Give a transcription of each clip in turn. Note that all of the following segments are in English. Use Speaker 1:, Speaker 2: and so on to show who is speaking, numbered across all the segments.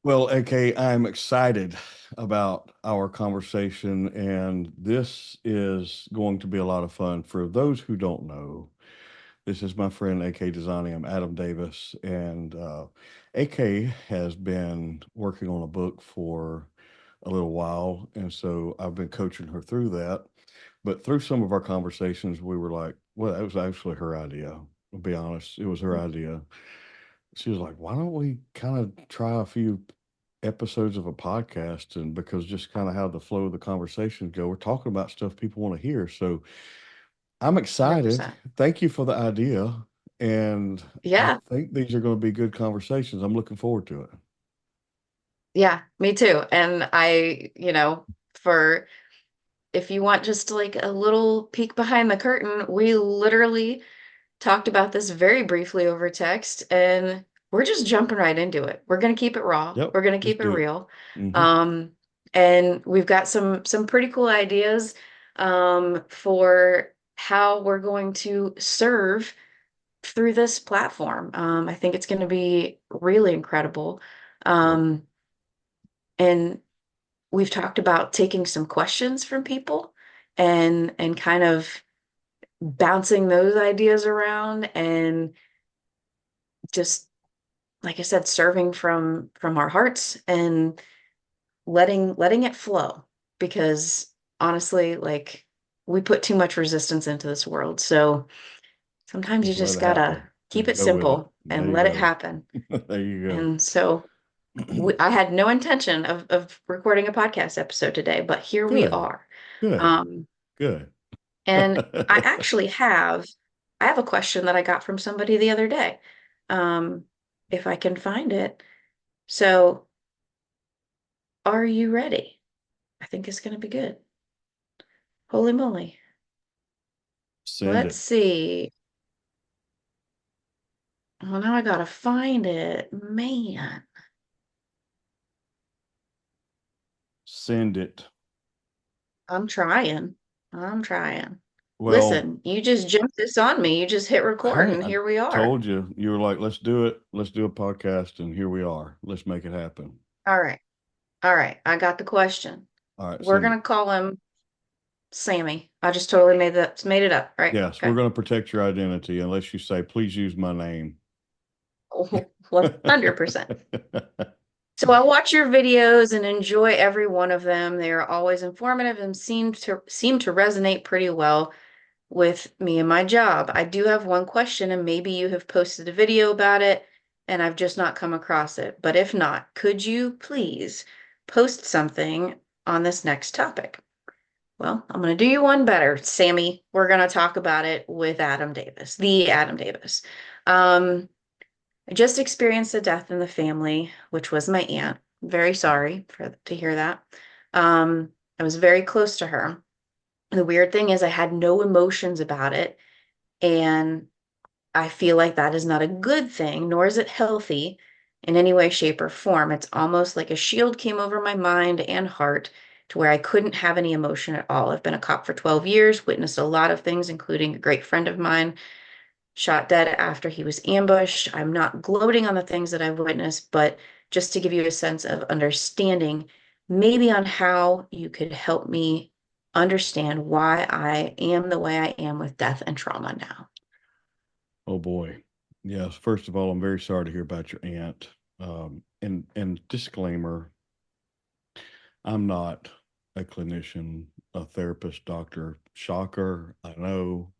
Speaker 1: Well, AK, I'm excited about our conversation, and this is going to be a lot of fun. For those who don't know, this is my friend AK Designing. I'm Adam Davis, and AK has been working on a book for a little while, and so I've been coaching her through that. But through some of our conversations, we were like, well, that was actually her idea. I'll be honest, it was her idea. She was like, why don't we kind of try a few episodes of a podcast? And because just kind of how the flow of the conversations go, we're talking about stuff people want to hear. So I'm excited.
Speaker 2: 100%.
Speaker 1: Thank you for the idea. And I
Speaker 2: Yeah.
Speaker 1: think these are going to be good conversations. I'm looking forward to it.
Speaker 2: Yeah, me too. And for if you want just like a little peek behind the curtain, we literally talked about this very briefly over text and we're just jumping right into it. We're going to keep it raw.
Speaker 1: Yep.
Speaker 2: We're going to
Speaker 1: Let's
Speaker 2: keep it
Speaker 1: do it.
Speaker 2: real.
Speaker 1: Hmm.
Speaker 2: Um, and we've got some pretty cool ideas for how we're going to serve through this platform. I think it's going to be really incredible.
Speaker 1: Yep.
Speaker 2: Um, and we've talked about taking some questions from people and kind of bouncing those ideas around and just like I said, serving from our hearts and letting it flow because honestly, like we put too much resistance into this world. So sometimes you
Speaker 1: Just let
Speaker 2: just
Speaker 1: it happen.
Speaker 2: gotta keep
Speaker 1: Just
Speaker 2: it
Speaker 1: go with it.
Speaker 2: simple
Speaker 1: There
Speaker 2: and
Speaker 1: you
Speaker 2: let it
Speaker 1: go.
Speaker 2: happen.
Speaker 1: There you
Speaker 2: And so
Speaker 1: go.
Speaker 2: I had no intention of recording a podcast episode today, but here we
Speaker 1: Good.
Speaker 2: are.
Speaker 1: Good.
Speaker 2: Um,
Speaker 1: Good.
Speaker 2: and I have a question that I got from somebody the other day. Um, if I can find it. So, are you ready? I think it's going to be good. Holy moly.
Speaker 1: Send
Speaker 2: Let's
Speaker 1: it.
Speaker 2: see. Well, now I gotta find it. Man,
Speaker 1: Send it.
Speaker 2: I'm trying. I'm trying.
Speaker 1: Well,
Speaker 2: Listen, you just jumped this on me. You just hit record,
Speaker 1: hey,
Speaker 2: and
Speaker 1: I
Speaker 2: here we are.
Speaker 1: told you, you were like, let's do it. Let's do a podcast. And here we are. Let's make it happen.
Speaker 2: All right. All right. I got the question.
Speaker 1: All right,
Speaker 2: We're
Speaker 1: send it.
Speaker 2: gonna call him Sammy. I just totally made it up, right?
Speaker 1: Yes, we're
Speaker 2: Okay.
Speaker 1: going to protect your identity unless you say, please use my name.
Speaker 2: 100%. So I watch your videos and enjoy every one of them. They are always informative and seem to resonate pretty well with me and my job. I do have one question, and maybe you have posted a video about it and I've just not come across it. But if not, could you please post something on this next topic? Well, I'm going to do you one better, Sammy. We're going to talk about it with Adam Davis, the Adam Davis. Um, I just experienced a death in the family, which was my aunt. Very sorry to hear that. I was very close to her. The weird thing is I had no emotions about it, and I feel like that is not a good thing, nor is it healthy in any way, shape, or form. It's almost like a shield came over my mind and heart to where I couldn't have any emotion at all. I've been a cop for 12 years, witnessed a lot of things, including a great friend of mine shot dead after he was ambushed. I'm not gloating on the things that I've witnessed, but just to give you a sense of understanding, maybe on how you could help me understand why I am the way I am with death and trauma now.
Speaker 1: Oh boy. Yes. First of all, I'm very sorry to hear about your aunt. And disclaimer, I'm not a clinician, a therapist, doctor. Shocker, I know.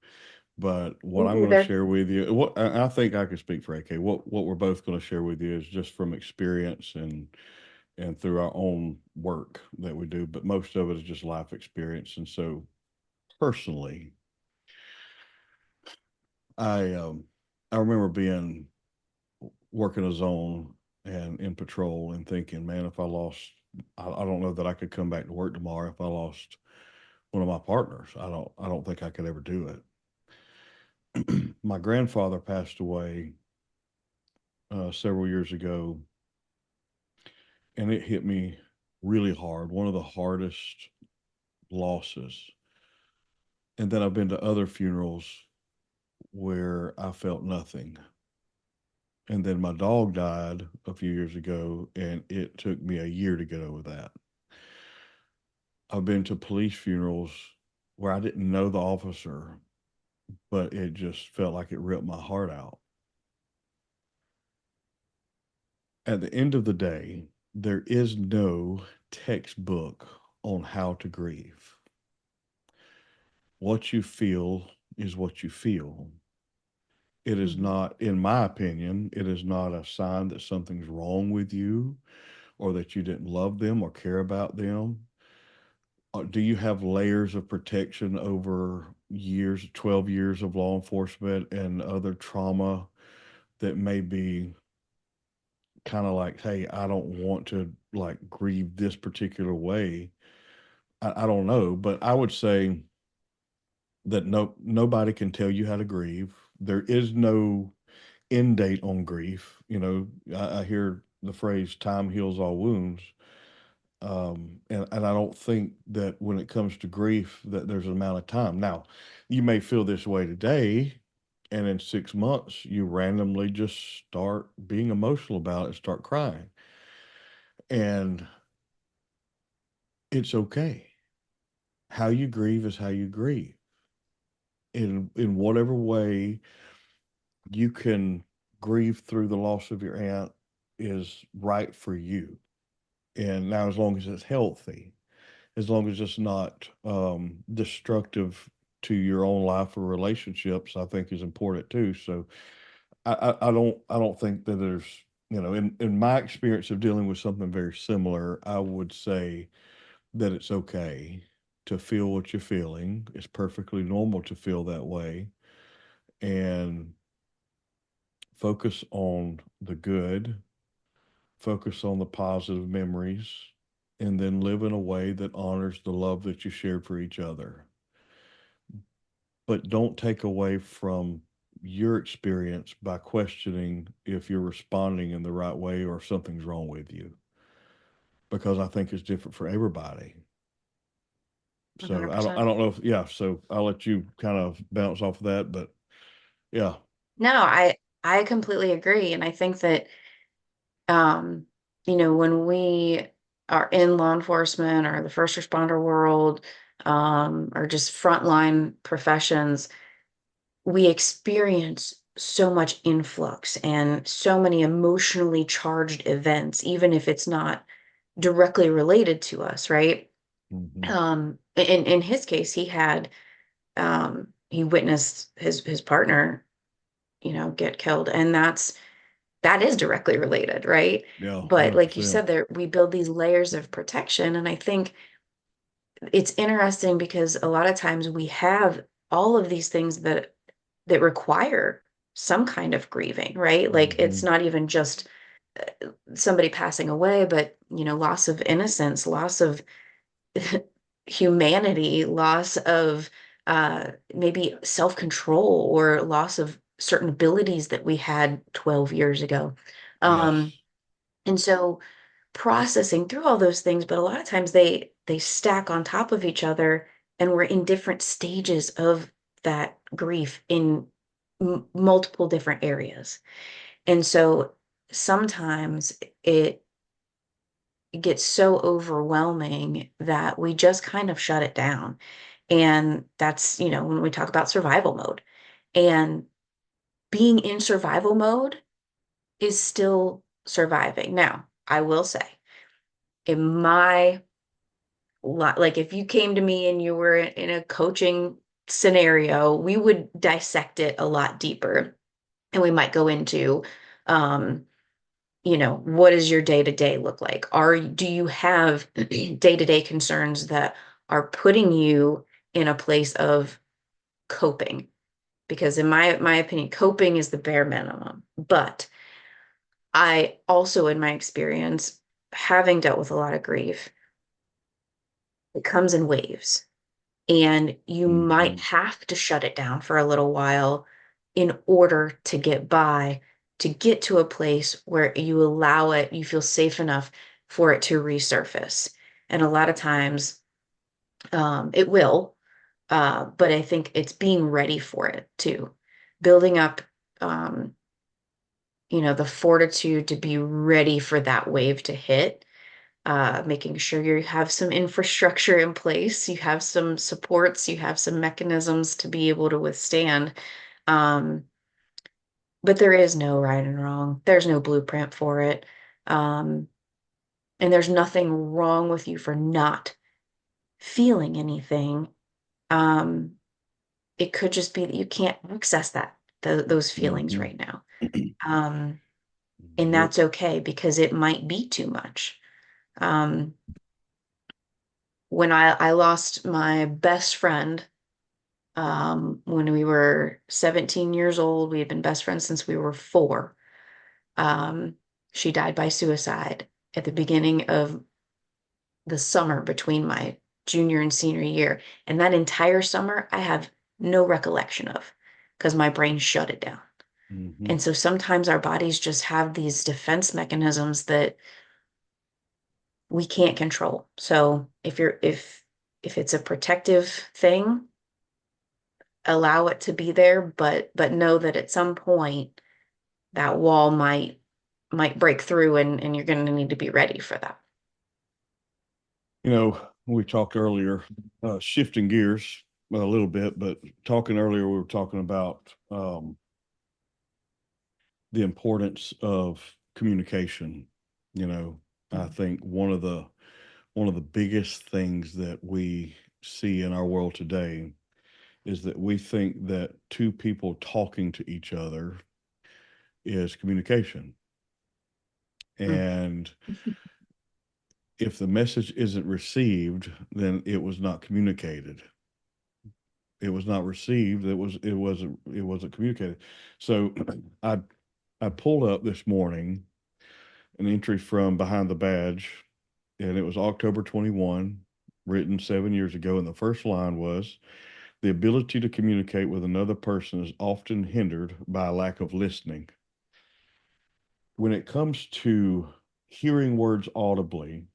Speaker 1: But what I'm
Speaker 2: Ooh,
Speaker 1: going to
Speaker 2: there.
Speaker 1: share with you, what I think I could speak for AK. What we're both going to share with you is just from experience and through our own work that we do. But most of it is just life experience. And so, personally, I I remember being working a zone and in patrol and thinking, man, if I lost, I don't know that I could come back to work tomorrow if I lost one of my partners. I don't think I could ever do it. My grandfather passed away several years ago, and it hit me really hard. One of the hardest losses. And then I've been to other funerals where I felt nothing. And then my dog died a few years ago, and it took me a year to get over that. I've been to police funerals where I didn't know the officer, but it just felt like it ripped my heart out. At the end of the day, there is no textbook on how to grieve. What you feel is what you feel. It is
Speaker 2: Mhm.
Speaker 1: not, in my opinion, it is not a sign that something's wrong with you or that you didn't love them or care about them. Do you have layers of protection over years, 12 years of law enforcement and other trauma that may be kind of like, hey, I don't want to like grieve this particular way? I don't know, but I would say that nobody can tell you how to grieve. There is no end date on grief. I hear the phrase "time heals all wounds." And I don't think that when it comes to grief that there's an amount of time. Now, you may feel this way today, and in 6 months you randomly just start being emotional about it and start crying. And it's okay. How you grieve is how you grieve. In whatever way you can grieve through the loss of your aunt is right for you. And now, as long as it's healthy, as long as it's not destructive to your own life or relationships, I think is important too. So I don't think that there's, in my experience of dealing with something very similar, I would say that it's okay to feel what you're feeling. It's perfectly normal to feel that way, and focus on the good, focus on the positive memories, and then live in a way that honors the love that you shared for each other. But don't take away from your experience by questioning if you're responding in the right way or if something's wrong with you, because I think it's different for everybody. So I
Speaker 2: 100%.
Speaker 1: don't know if, yeah, so I'll let you kind of bounce off of that, but yeah.
Speaker 2: No, I completely agree. And I think that um, when we are in law enforcement or the first responder world, or just frontline professions, we experience so much influx and so many emotionally charged events, even if it's not directly related to us, right?
Speaker 1: Hmm.
Speaker 2: In his case, he witnessed his partner, get killed, and that is directly related, right?
Speaker 1: Yeah,
Speaker 2: But like you
Speaker 1: 100%.
Speaker 2: said, there we build these layers of protection, and I think it's interesting because a lot of times we have all of these things that require some kind of grieving, right? Like it's
Speaker 1: Hmm.
Speaker 2: not even just somebody passing away, but loss of innocence, loss of humanity, loss of maybe self-control or loss of certain abilities that we had 12 years ago. Um,
Speaker 1: Yes.
Speaker 2: and so processing through all those things, but a lot of times they stack on top of each other, and we're in different stages of that grief in multiple different areas. And so sometimes it gets so overwhelming that we just kind of shut it down. And that's, when we talk about survival mode. And being in survival mode is still surviving. Now, I will say, in my like if you came to me and you were in a coaching scenario, we would dissect it a lot deeper. And we might go into um, what does your day-to-day look like? Do you have day-to-day concerns that are putting you in a place of coping? Because in my opinion, coping is the bare minimum. But I also, in my experience, having dealt with a lot of grief, it comes in waves. And you might
Speaker 1: Hmm.
Speaker 2: have to shut it down for a little while in order to get by, to get to a place where you allow it, you feel safe enough for it to resurface. And a lot of times, it will, but I think it's being ready for it too. Building up, um, the fortitude to be ready for that wave to hit, making sure you have some infrastructure in place, you have some supports, you have some mechanisms to be able to withstand. Um, but there is no right and wrong. There's no blueprint for it. Um, and there's nothing wrong with you for not feeling anything. Um, it could just be that you can't access those feelings
Speaker 1: Mhm.
Speaker 2: right now. Um, and
Speaker 1: Yep.
Speaker 2: that's okay because it might be too much. Um, when I lost my best friend, when we were 17 years old, we had been best friends since we were 4. Um, she died by suicide at the beginning of the summer between my junior and senior year. And that entire summer, I have no recollection of because my brain shut it down.
Speaker 1: Mhm.
Speaker 2: And so sometimes our bodies just have these defense mechanisms that we can't control. So if it's a protective thing, allow it to be there, but know that at some point that wall might break through and you're going to need to be ready for that.
Speaker 1: We talked earlier, shifting gears a little bit, but talking earlier, we were talking about the importance of communication. You know, I think one of the biggest things that we see in our world today is that we think that two people talking to each other is communication.
Speaker 2: Mm.
Speaker 1: And if the message isn't received, then it was not communicated. It was not received. It wasn't communicated. So I I pulled up this morning an entry from Behind the Badge, and it was October 21, written 7 years ago. And the first line was, the ability to communicate with another person is often hindered by a lack of listening. When it comes to hearing words audibly,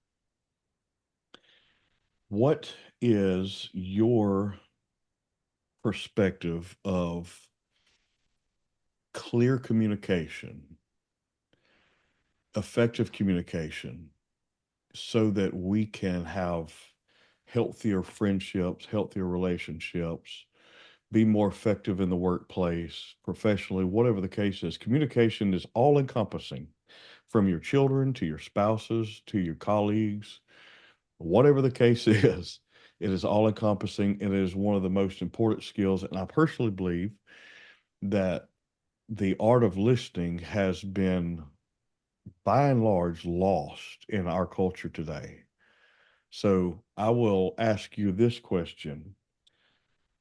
Speaker 1: what is your perspective of clear communication, effective communication, so that we can have healthier friendships, healthier relationships, be more effective in the workplace, professionally, whatever the case is? Communication is all encompassing, from your children to your spouses to your colleagues, whatever the case is. It is all encompassing and it is one of the most important skills. And I personally believe that the art of listening has been, by and large, lost in our culture today. So I will ask you this question.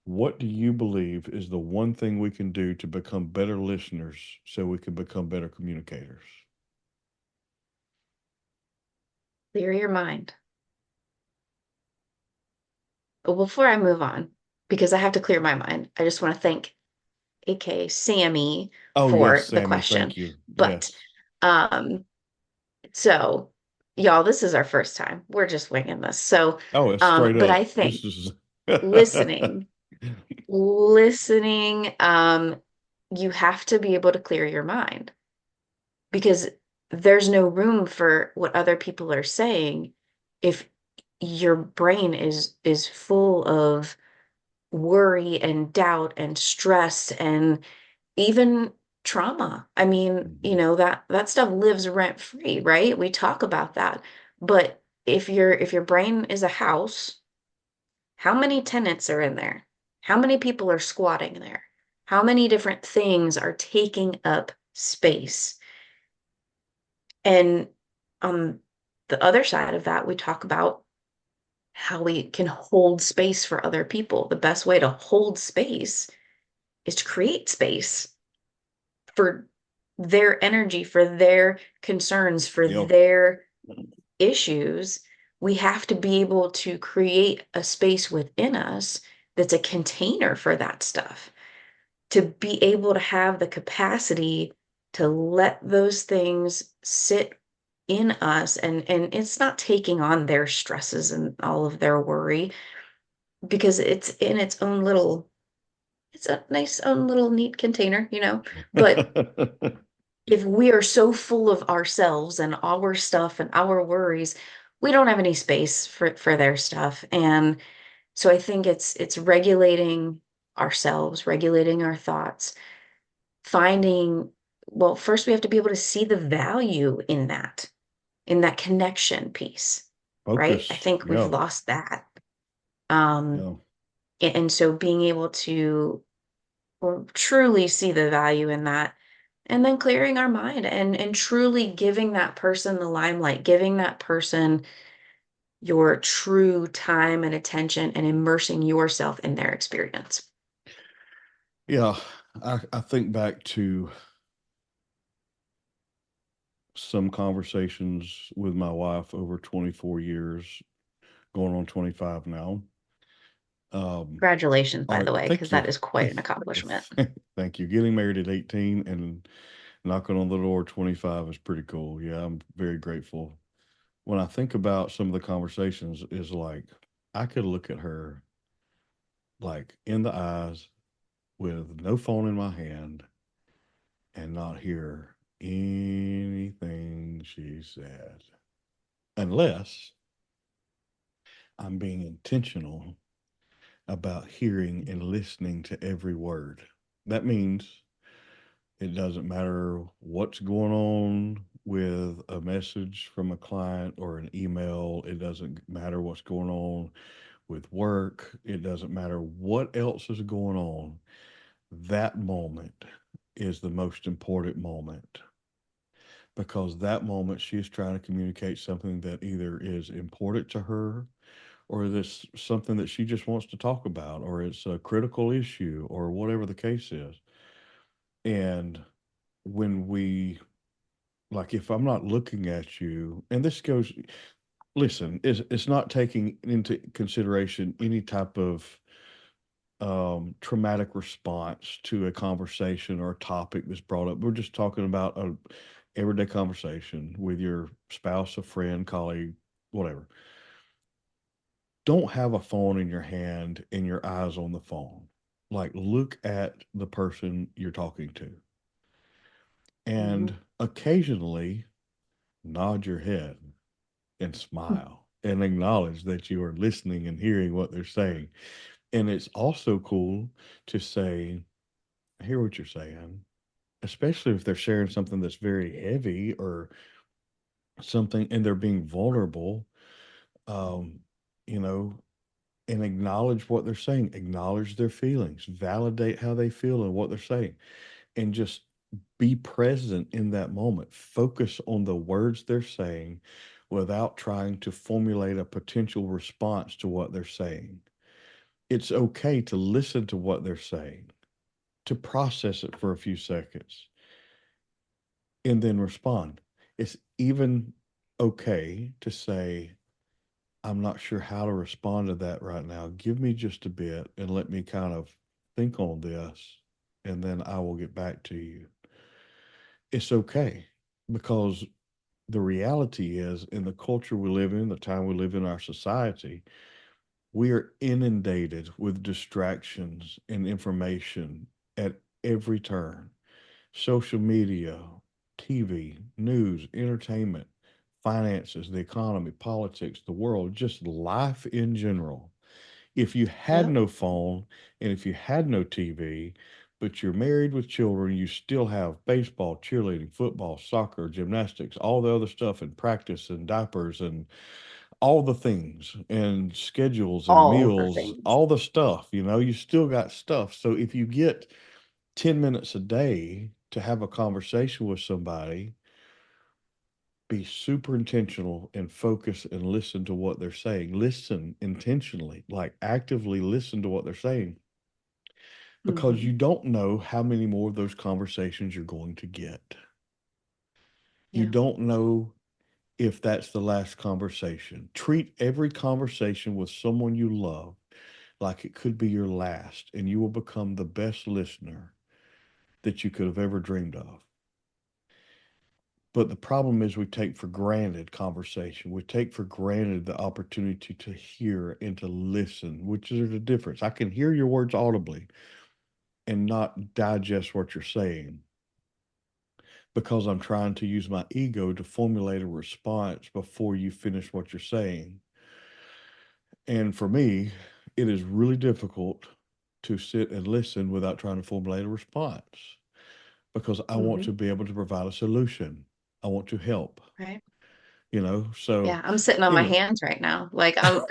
Speaker 1: What do you believe is the one thing we can do to become better listeners so we can become better communicators?
Speaker 2: Clear your mind. But before I move on, because I have to clear my mind, I just want to thank AK Sammy
Speaker 1: Oh, yes,
Speaker 2: for the
Speaker 1: Sammy,
Speaker 2: question.
Speaker 1: thank you.
Speaker 2: But
Speaker 1: Yes.
Speaker 2: um, so y'all, this is our first time. We're just winging this. So
Speaker 1: Oh, it's straight
Speaker 2: but I
Speaker 1: up.
Speaker 2: think
Speaker 1: This is
Speaker 2: listening, listening, you have to be able to clear your mind because there's no room for what other people are saying if your brain is full of worry and doubt and stress and even trauma. I mean,
Speaker 1: Mhm.
Speaker 2: that stuff lives rent free, right? We talk about that. But if your brain is a house, how many tenants are in there? How many people are squatting there? How many different things are taking up space? And on the other side of that, we talk about how we can hold space for other people. The best way to hold space is to create space for their energy, for their concerns, for
Speaker 1: Yep.
Speaker 2: their issues. We have to be able to create a space within us that's a container for that stuff, to be able to have the capacity to let those things sit in us and it's not taking on their stresses and all of their worry because it's in its own little it's a nice own little neat container, but if we are so full of ourselves and our stuff and our worries, we don't have any space for their stuff. And so I think it's regulating ourselves, regulating our thoughts, finding, well, first we have to be able to see the value in that connection piece, right? I
Speaker 1: Focus.
Speaker 2: think we've
Speaker 1: Yeah.
Speaker 2: lost that. Um,
Speaker 1: Yeah.
Speaker 2: and so being able to truly see the value in that, and then clearing our mind and truly giving that person the limelight, giving that person your true time and attention and immersing yourself in their experience.
Speaker 1: Yeah. I think back to some conversations with my wife over 24 years, going on 25 now.
Speaker 2: Congratulations, by the way, because
Speaker 1: Thank you.
Speaker 2: that is quite an accomplishment.
Speaker 1: Thank you. Getting married at 18 and knocking on the door at 25 is pretty cool. Yeah, I'm very grateful. When I think about some of the conversations, is like I could look at her like in the eyes with no phone in my hand and not hear anything she said, unless I'm being intentional about hearing and listening to every word. That means it doesn't matter what's going on with a message from a client or an email. It doesn't matter what's going on with work. It doesn't matter what else is going on. That moment is the most important moment, because that moment she is trying to communicate something that either is important to her, or this something that she just wants to talk about, or it's a critical issue, or whatever the case is. And when we, like, if I'm not looking at you, and this goes, listen, it's not taking into consideration any type of traumatic response to a conversation or a topic that's brought up. We're just talking about a everyday conversation with your spouse, a friend, colleague, whatever. Don't have a phone in your hand and your eyes on the phone. Like, look at the person you're talking to, and
Speaker 2: Mhm.
Speaker 1: occasionally nod your head and smile and acknowledge that you are listening and hearing what they're saying. And it's also cool to say, I hear what you're saying, especially if they're sharing something that's very heavy or something and they're being vulnerable. Um, you know, and acknowledge what they're saying, acknowledge their feelings, validate how they feel and what they're saying, and just be present in that moment. Focus on the words they're saying without trying to formulate a potential response to what they're saying. It's okay to listen to what they're saying, to process it for a few seconds, and then respond. It's even okay to say, I'm not sure how to respond to that right now. Give me just a bit and let me kind of think on this, and then I will get back to you. It's okay, because the reality is, in the culture we live in, the time we live in, our society, we are inundated with distractions and information at every turn. Social media, TV, news, entertainment, finances, the economy, politics, the world, just life in general. If you had
Speaker 2: Yep.
Speaker 1: no phone and if you had no TV, but you're married with children, you still have baseball, cheerleading, football, soccer, gymnastics, all the other stuff, and practice and diapers and all the things and schedules and
Speaker 2: All the
Speaker 1: meals,
Speaker 2: things.
Speaker 1: all the stuff, you still got stuff. So if you get 10 minutes a day to have a conversation with somebody, be super intentional and focus and listen to what they're saying. Listen intentionally, like actively listen to what they're saying, because you
Speaker 2: Hmm.
Speaker 1: don't know how many more of those conversations you're going to get. You
Speaker 2: Yeah.
Speaker 1: don't know if that's the last conversation. Treat every conversation with someone you love like it could be your last, and you will become the best listener that you could have ever dreamed of. But the problem is we take for granted conversation. We take for granted the opportunity to hear and to listen, which is the difference. I can hear your words audibly and not digest what you're saying. because I'm trying to use my ego to formulate a response before you finish what you're saying. And for me, it is really difficult to sit and listen without trying to formulate a response because I want to
Speaker 2: Mhm.
Speaker 1: be able to provide a solution. I want to help,
Speaker 2: Right.
Speaker 1: so
Speaker 2: Yeah, I'm sitting on my
Speaker 1: anyway.
Speaker 2: hands right now. Like I'm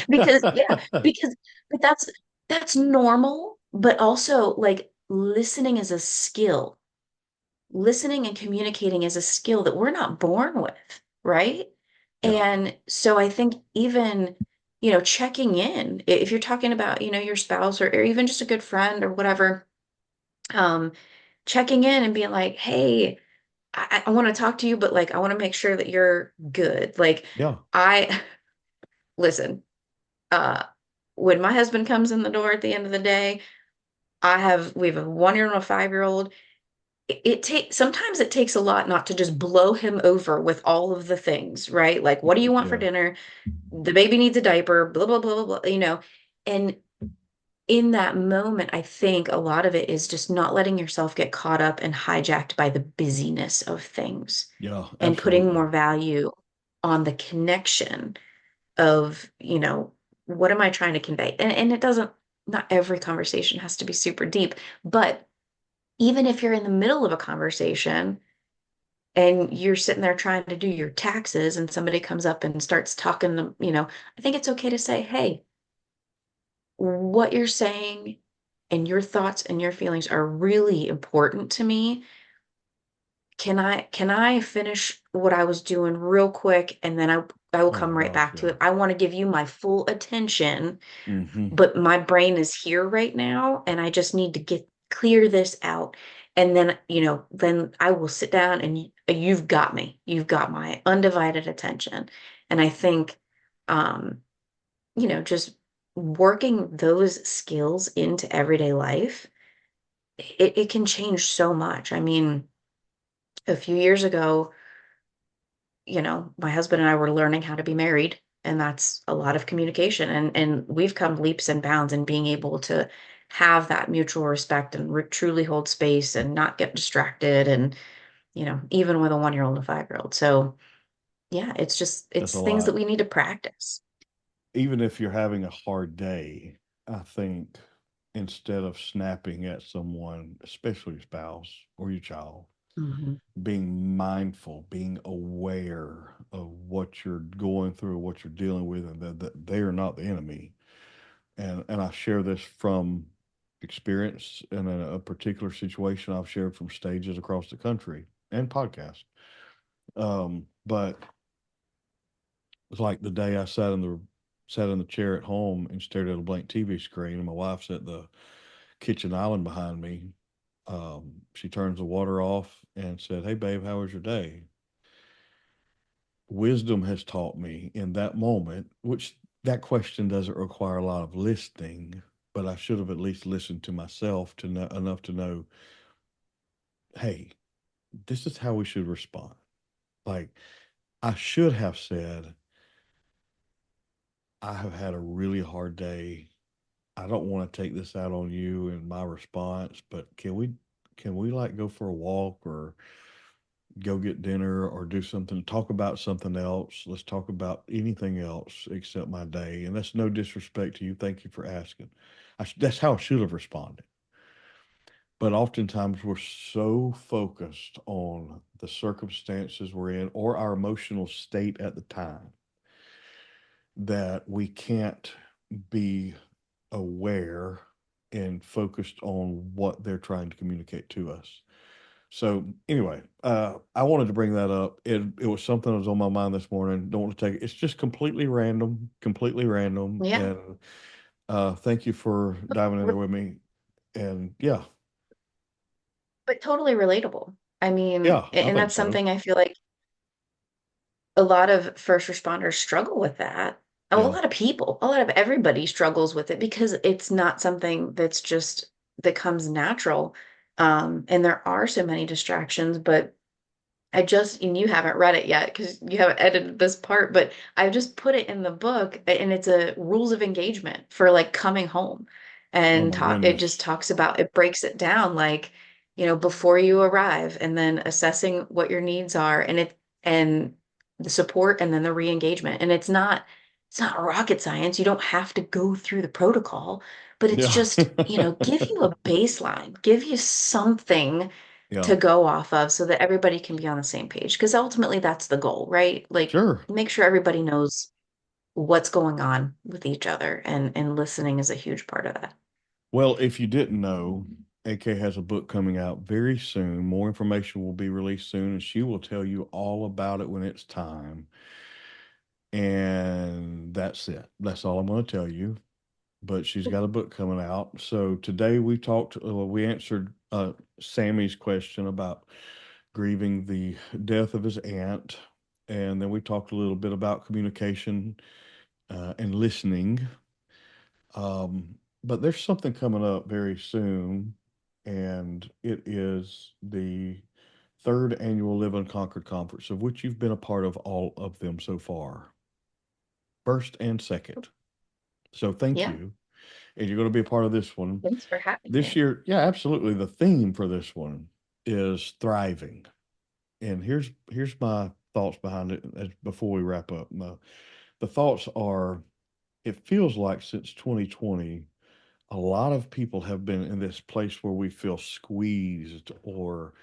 Speaker 2: because yeah, because but that's normal, but also like listening is a skill. Listening and communicating is a skill that we're not born with, right?
Speaker 1: Yeah.
Speaker 2: And so I think even, checking in, if you're talking about, your spouse or even just a good friend or whatever, um, checking in and being like, hey, I want to talk to you, but like I want to make sure that you're good. Like
Speaker 1: Yeah.
Speaker 2: I listen, uh, when my husband comes in the door at the end of the day, we have a 1 year and a 5 year old. It takes sometimes it takes a lot not to just blow him over with all of the things, right? Like, what do you want for
Speaker 1: Yeah.
Speaker 2: dinner? The baby needs a diaper, blah, blah, blah, blah, blah. And in that moment, I think a lot of it is just not letting yourself get caught up and hijacked by the busyness of things
Speaker 1: Yeah.
Speaker 2: and putting more
Speaker 1: Absolutely.
Speaker 2: value on the connection of, what am I trying to convey? And it doesn't, not every conversation has to be super deep, but even if you're in the middle of a conversation and you're sitting there trying to do your taxes and somebody comes up and starts talking, I think it's okay to say, hey, what you're saying and your thoughts and your feelings are really important to me. Can I finish what I was doing real quick and then I will
Speaker 1: Oh
Speaker 2: come right
Speaker 1: gosh.
Speaker 2: back to
Speaker 1: Yeah.
Speaker 2: it. I want to give you my full attention,
Speaker 1: Hmm.
Speaker 2: but my brain is here right now and I just need to get clear this out. And then, then I will sit down and you've got me. You've got my undivided attention. And I think, um, just working those skills into everyday life, it can change so much. I mean, a few years ago, my husband and I were learning how to be married, and that's a lot of communication. And we've come leaps and bounds in being able to have that mutual respect and truly hold space and not get distracted. And, even with a 1 year old and a 5 year old. So yeah,
Speaker 1: That's a
Speaker 2: it's things that
Speaker 1: lot.
Speaker 2: we need to practice.
Speaker 1: Even if you're having a hard day, I think instead of snapping at someone, especially your spouse or your child,
Speaker 2: Mhm.
Speaker 1: being mindful, being aware of what you're going through, what you're dealing with, and that they are not the enemy. And I share this from experience in a particular situation I've shared from stages across the country and podcasts. But it's like the day I sat in the chair at home and stared at a blank TV screen, and my wife's at the kitchen island behind me. She turns the water off and said, "Hey, babe, how was your day?" Wisdom has taught me in that moment, which that question doesn't require a lot of listening, but I should have at least listened to myself to know enough to know, hey, this is how we should respond. Like I should have said, I have had a really hard day. I don't want to take this out on you in my response, but can we like go for a walk or go get dinner or do something, talk about something else. Let's talk about anything else except my day. And that's no disrespect to you. Thank you for asking. That's how I should have responded. But oftentimes we're so focused on the circumstances we're in or our emotional state at the time that we can't be aware and focused on what they're trying to communicate to us. So anyway, I wanted to bring that up. It was something that was on my mind this morning. Don't want to take it. It's just completely random.
Speaker 2: Yeah,
Speaker 1: And thank you for diving in there with me. And yeah,
Speaker 2: but totally relatable. I mean,
Speaker 1: yeah, I
Speaker 2: and
Speaker 1: think
Speaker 2: that's
Speaker 1: so.
Speaker 2: something I feel like a lot of first responders struggle with that. A
Speaker 1: Yeah,
Speaker 2: lot of people, a lot of everybody struggles with it because it's not something that comes natural. And there are so many distractions, but and you haven't read it yet because you haven't edited this part, but I just put it in the book and it's a rules of engagement for like coming home
Speaker 1: oh
Speaker 2: and
Speaker 1: my
Speaker 2: it just
Speaker 1: goodness.
Speaker 2: talks about, it breaks it down like, before you arrive, and then assessing what your needs are, and the support, and then the re-engagement. And it's not rocket science. You don't have to go through the protocol, but it's
Speaker 1: Yeah.
Speaker 2: just, give you a baseline, give you something
Speaker 1: Yeah.
Speaker 2: to go off of so that everybody can be on the same page. Because ultimately that's the goal, right? Like,
Speaker 1: Sure.
Speaker 2: make sure everybody knows what's going on with each other, and listening is a huge part of that.
Speaker 1: Well, if you didn't know, AK has a book coming out very soon. More information will be released soon, and she will tell you all about it when it's time. And that's it. That's all I'm going to tell you. But she's got a book coming out. So today we answered Sammy's question about grieving the death of his aunt. And then we talked a little bit about communication and listening. But there's something coming up very soon, and it is the third annual Live Unconquered Conference, of which you've been a part of all of them so far, first and second. So thank
Speaker 2: Yeah,
Speaker 1: you. And you're going to be a part of this one.
Speaker 2: thanks for having
Speaker 1: This
Speaker 2: me.
Speaker 1: year, yeah, absolutely. The theme for this one is thriving. And here's my thoughts behind it before we wrap up. The thoughts are, it feels like since 2020, a lot of people have been in this place where we feel squeezed, or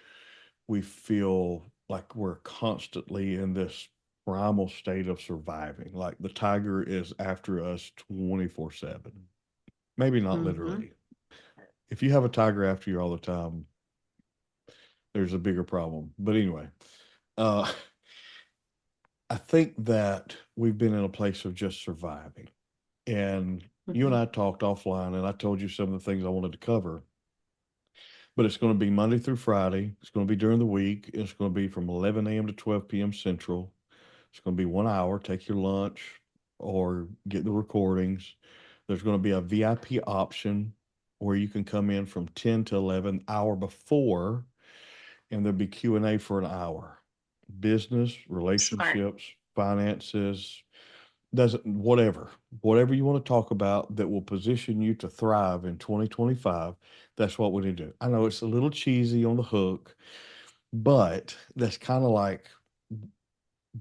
Speaker 1: we feel like we're constantly in this primal state of surviving. Like the tiger is after us 24/7. Maybe not
Speaker 2: Hmm.
Speaker 1: literally. If you have a tiger after you all the time, there's a bigger problem. But anyway, uh, I think that we've been in a place of just surviving. And you and
Speaker 2: Hmm.
Speaker 1: I talked offline, and I told you some of the things I wanted to cover. But it's going to be Monday through Friday. It's going to be during the week. It's going to be from 11 a.m. to 12 p.m. Central. It's going to be 1 hour. Take your lunch or get the recordings. There's going to be a VIP option where you can come in from 10 to 11 hour before, and there'll be Q&A for an hour. Business,
Speaker 2: Smart.
Speaker 1: relationships, finances, doesn't whatever you want to talk about that will position you to thrive in 2025. That's what we need to do. I know it's a little cheesy on the hook, but that's kind of like,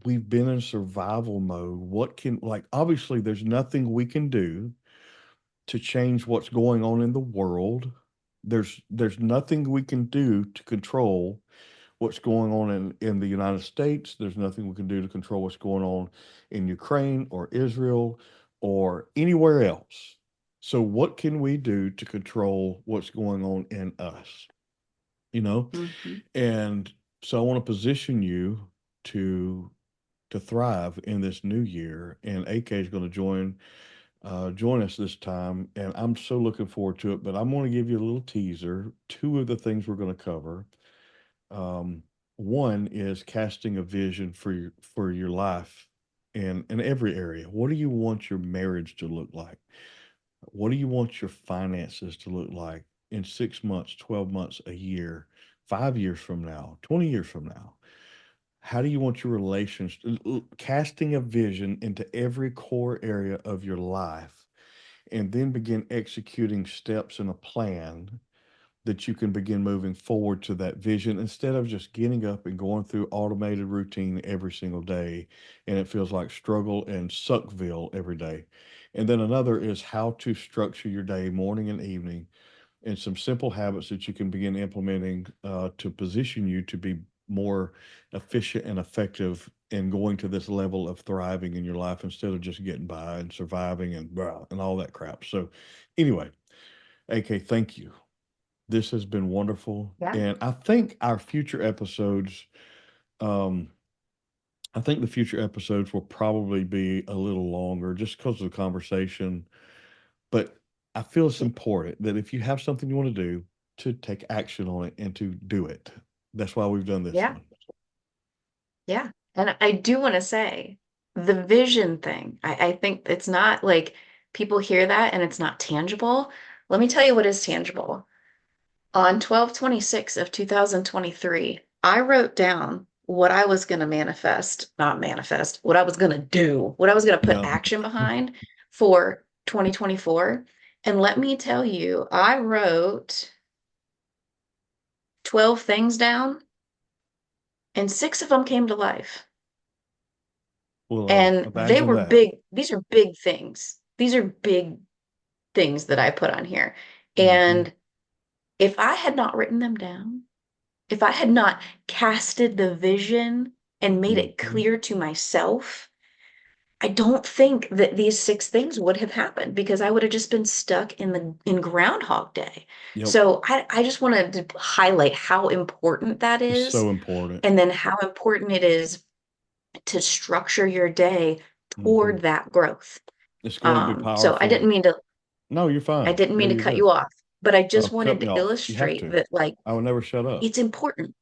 Speaker 1: we've been in survival mode. What can, like, obviously there's nothing we can do to change what's going on in the world. There's nothing we can do to control what's going on in the United States. There's nothing we can do to control what's going on in Ukraine or Israel or anywhere else. So what can we do to control what's going on in us? You know?
Speaker 2: Hmm.
Speaker 1: And so I want to position you to thrive in this new year. And AK is going to join us this time, and I'm so looking forward to it. But I'm going to give you a little teaser. Two of the things we're going to cover. Um, One is casting a vision for your life in every area. What do you want your marriage to look like? What do you want your finances to look like in 6 months, 12 months, a year, 5 years from now, 20 years from now? How do you want your relations, casting a vision into every core area of your life, and then begin executing steps and a plan that you can begin moving forward to that vision, instead of just getting up and going through automated routine every single day, and it feels like struggle and suckville every day. And then another is how to structure your day, morning and evening, and some simple habits that you can begin implementing to position you to be more efficient and effective in going to this level of thriving in your life, instead of just getting by and surviving and blah, and all that crap. So anyway, AK, thank you. This has been wonderful.
Speaker 2: Yeah.
Speaker 1: And I think our future episodes, um, I think the future episodes will probably be a little longer just because of the conversation. But I feel it's
Speaker 2: Yeah.
Speaker 1: important that if you have something you want to do, to take action on it and to do it. That's why we've done this
Speaker 2: Yeah.
Speaker 1: one.
Speaker 2: Yeah. And I do want to say the vision thing. I think it's not like people hear that and it's not tangible. Let me tell you what is tangible. On 12/26 of 2023, I wrote down what I was going to manifest, not manifest, what I was going to do, what I was going to put
Speaker 1: Yeah.
Speaker 2: action behind for 2024. And let me tell you, I wrote 12 things down, and 6 of them came to life.
Speaker 1: Well,
Speaker 2: And they
Speaker 1: imagine
Speaker 2: were
Speaker 1: that.
Speaker 2: big, these are big things. These are big things that I put on here.
Speaker 1: Hmm.
Speaker 2: And if I had not written them down, if I had not casted the vision and made it
Speaker 1: Hmm.
Speaker 2: clear to myself, I don't think that these 6 things would have happened because I would have just been stuck in Groundhog Day.
Speaker 1: Yep.
Speaker 2: So I just wanted to highlight how important that
Speaker 1: It's
Speaker 2: is,
Speaker 1: so important.
Speaker 2: and then how important it is to structure your day
Speaker 1: Hmm.
Speaker 2: toward that growth.
Speaker 1: It's going to be
Speaker 2: So
Speaker 1: powerful. No, you're
Speaker 2: I
Speaker 1: fine.
Speaker 2: didn't
Speaker 1: Yeah,
Speaker 2: mean to
Speaker 1: you're
Speaker 2: cut
Speaker 1: good.
Speaker 2: you off, but I just
Speaker 1: Cut
Speaker 2: wanted
Speaker 1: me
Speaker 2: to
Speaker 1: off. You have
Speaker 2: illustrate
Speaker 1: to.
Speaker 2: that like
Speaker 1: I will never shut up.
Speaker 2: it's important.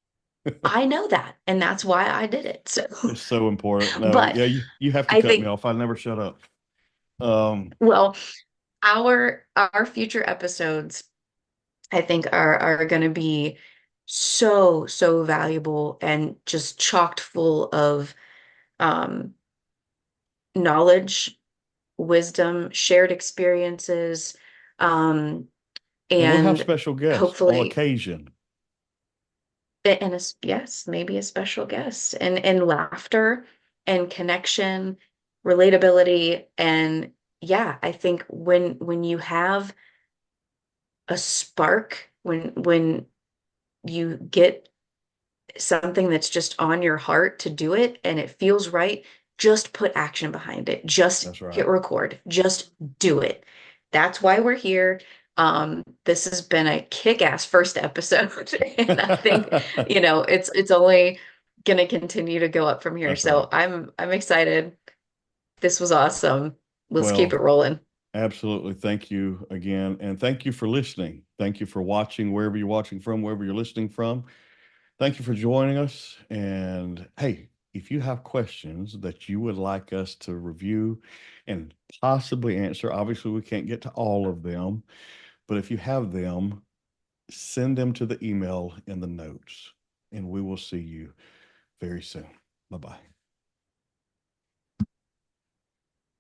Speaker 2: I know that, and that's why I did it. So,
Speaker 1: It's so important. No,
Speaker 2: but
Speaker 1: yeah, you have to
Speaker 2: I
Speaker 1: cut me
Speaker 2: think,
Speaker 1: off. I never shut up. Um,
Speaker 2: well, our future episodes, I think are going to be so valuable and just chocked full of um knowledge, wisdom, shared experiences, um,
Speaker 1: and we'll have
Speaker 2: and
Speaker 1: special guests on
Speaker 2: hopefully,
Speaker 1: occasion.
Speaker 2: and yes, maybe a special guest, and laughter and connection, relatability, and yeah, I think when you have a spark, when you get something that's just on your heart to do it and it feels right, just put action behind it. Just
Speaker 1: That's right.
Speaker 2: hit record. Just do it. That's why we're here. This has been a kick-ass first episode, and I think, it's only gonna continue to go up from here.
Speaker 1: That's right.
Speaker 2: So I'm excited. This was awesome. Let's keep it
Speaker 1: Well,
Speaker 2: rolling.
Speaker 1: absolutely. Thank you again. And thank you for listening. Thank you for watching wherever you're watching from, wherever you're listening from. Thank you for joining us. And hey, if you have questions that you would like us to review and possibly answer, obviously we can't get to all of them, but if you have them, send them to the email in the notes, and we will see you very soon. Bye bye.